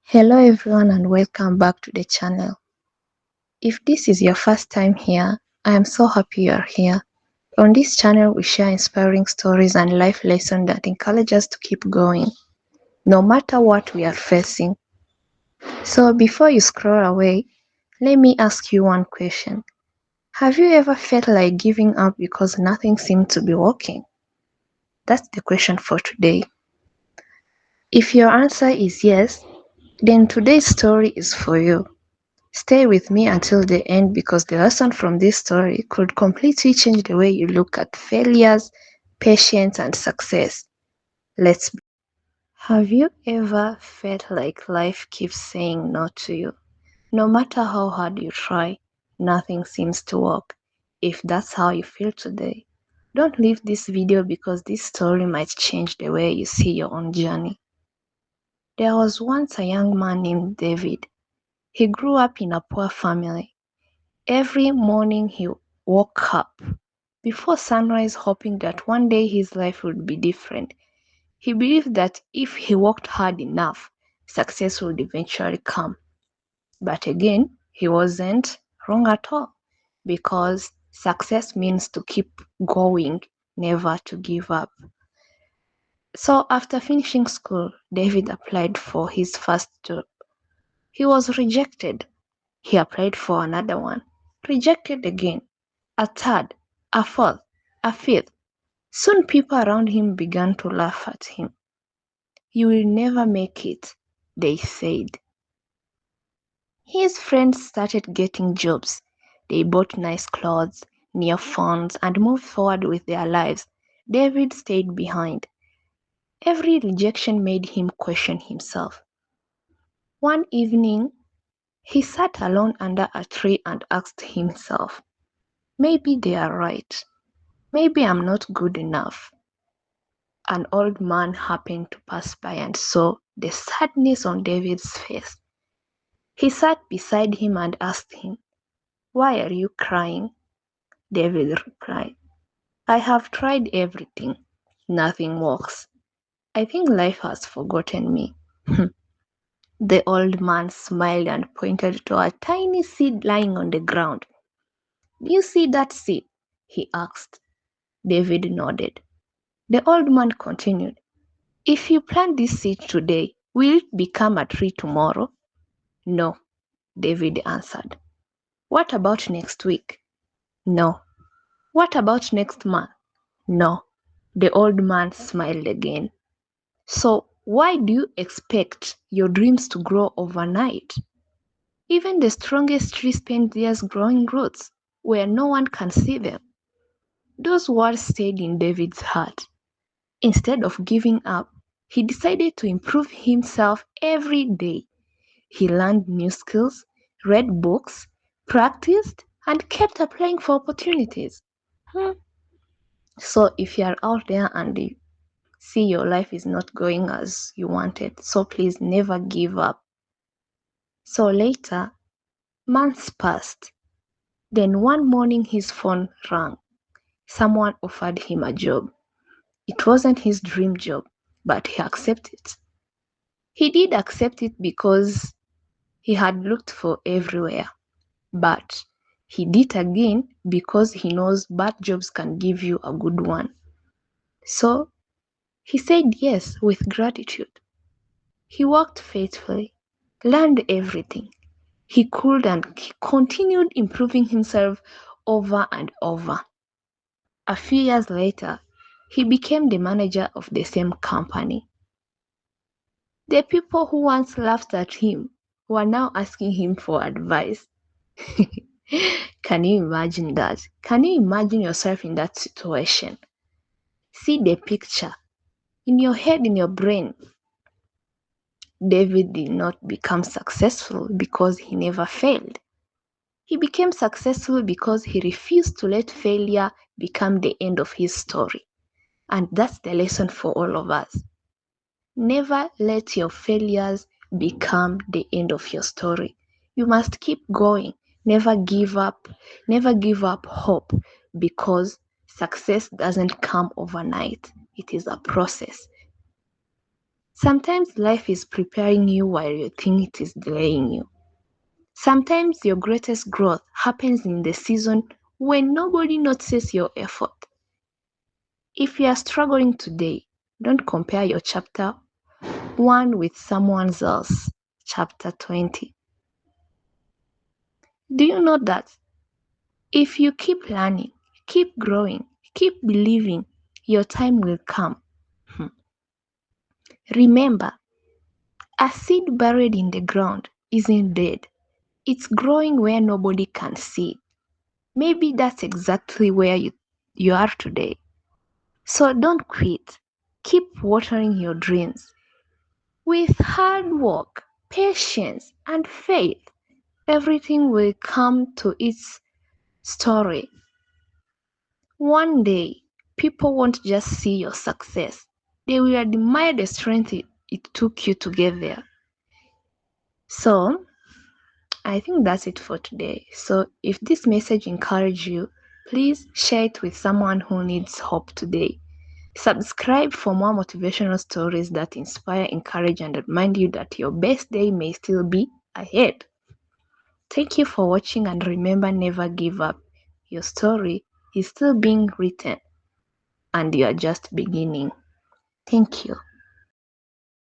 Hello everyone and welcome back to the channel. If this is your first time here, I am so happy you are here. On this channel we share inspiring stories and life lessons that encourage us to keep going, no matter what we are facing. So before you scroll away, let me ask you one question. Have you ever felt like giving up because nothing seemed to be working? That's the question for today. If your answer is yes, then today's story is for you. Stay with me until the end because the lesson from this story could completely change the way you look at failures, patience, and success. Let's begin. Have you ever felt like life keeps saying no to you? No matter how hard you try, nothing seems to work. If that's how you feel today, don't leave this video because this story might change the way you see your own journey. There was once a young man named David. He grew up in a poor family. Every morning he woke up before sunrise hoping that one day his life would be different. He believed that if he worked hard enough, success would eventually come. But again, he wasn't wrong at all because success means to keep going, never to give up. So after finishing school, David applied for his first job. He was rejected. He applied for another one, rejected again, a third, a fourth, a fifth. Soon people around him began to laugh at him. You will never make it, they said. His friends started getting jobs. They bought nice clothes, new phones, and moved forward with their lives. David stayed behind. Every rejection made him question himself. One evening, he sat alone under a tree and asked himself, maybe they are right. Maybe I'm not good enough. An old man happened to pass by and saw the sadness on David's face. He sat beside him and asked him, "Why are you crying?" David replied, "I have tried everything. Nothing works. I think life has forgotten me." The old man smiled and pointed to a tiny seed lying on the ground. "Do you see that seed?" he asked. David nodded. The old man continued, "If you plant this seed today, will it become a tree tomorrow?" "No," David answered. "What about next week?" "No." "What about next month?" "No." The old man smiled again. "So why do you expect your dreams to grow overnight? Even the strongest trees spend years growing roots where no one can see them." Those words stayed in David's heart. Instead of giving up, he decided to improve himself every day. He learned new skills, read books, practiced, and kept applying for opportunities. So if you are out there and you see your life is not going as you wanted, so please never give up. So later, months passed. Then one morning his phone rang. Someone offered him a job. It wasn't his dream job, but he accepted it. He did accept it because he had looked for everywhere. But he did again because he knows bad jobs can give you a good one. So he said yes with gratitude. He worked faithfully, learned everything he could, and he continued improving himself over and over. A few years later, he became the manager of the same company. The people who once laughed at him were now asking him for advice. Can you imagine that? Can you imagine yourself in that situation? See the picture in your head, in your brain. David did not become successful because he never failed. He became successful because he refused to let failure become the end of his story. And that's the lesson for all of us. Never let your failures become the end of your story. You must keep going. Never give up. Never give up hope because success doesn't come overnight. It is a process. Sometimes life is preparing you while you think it is delaying you. Sometimes your greatest growth happens in the season when nobody notices your effort. If you are struggling today, don't compare your chapter 1 with someone else's chapter 20. Do you know that if you keep learning, keep growing, keep believing, your time will come? Remember, a seed buried in the ground isn't dead. It's growing where nobody can see it. Maybe that's exactly where you are today. So don't quit. Keep watering your dreams. With hard work, patience, and faith, everything will come to its story. One day, people won't just see your success, they will admire the strength it took you to get there. So, I think that's it for today. So, if this message encouraged you, please share it with someone who needs hope today. Subscribe for more motivational stories that inspire, encourage, and remind you that your best day may still be ahead. Thank you for watching, and remember, never give up. Your story is still being written, and you are just beginning. Thank you.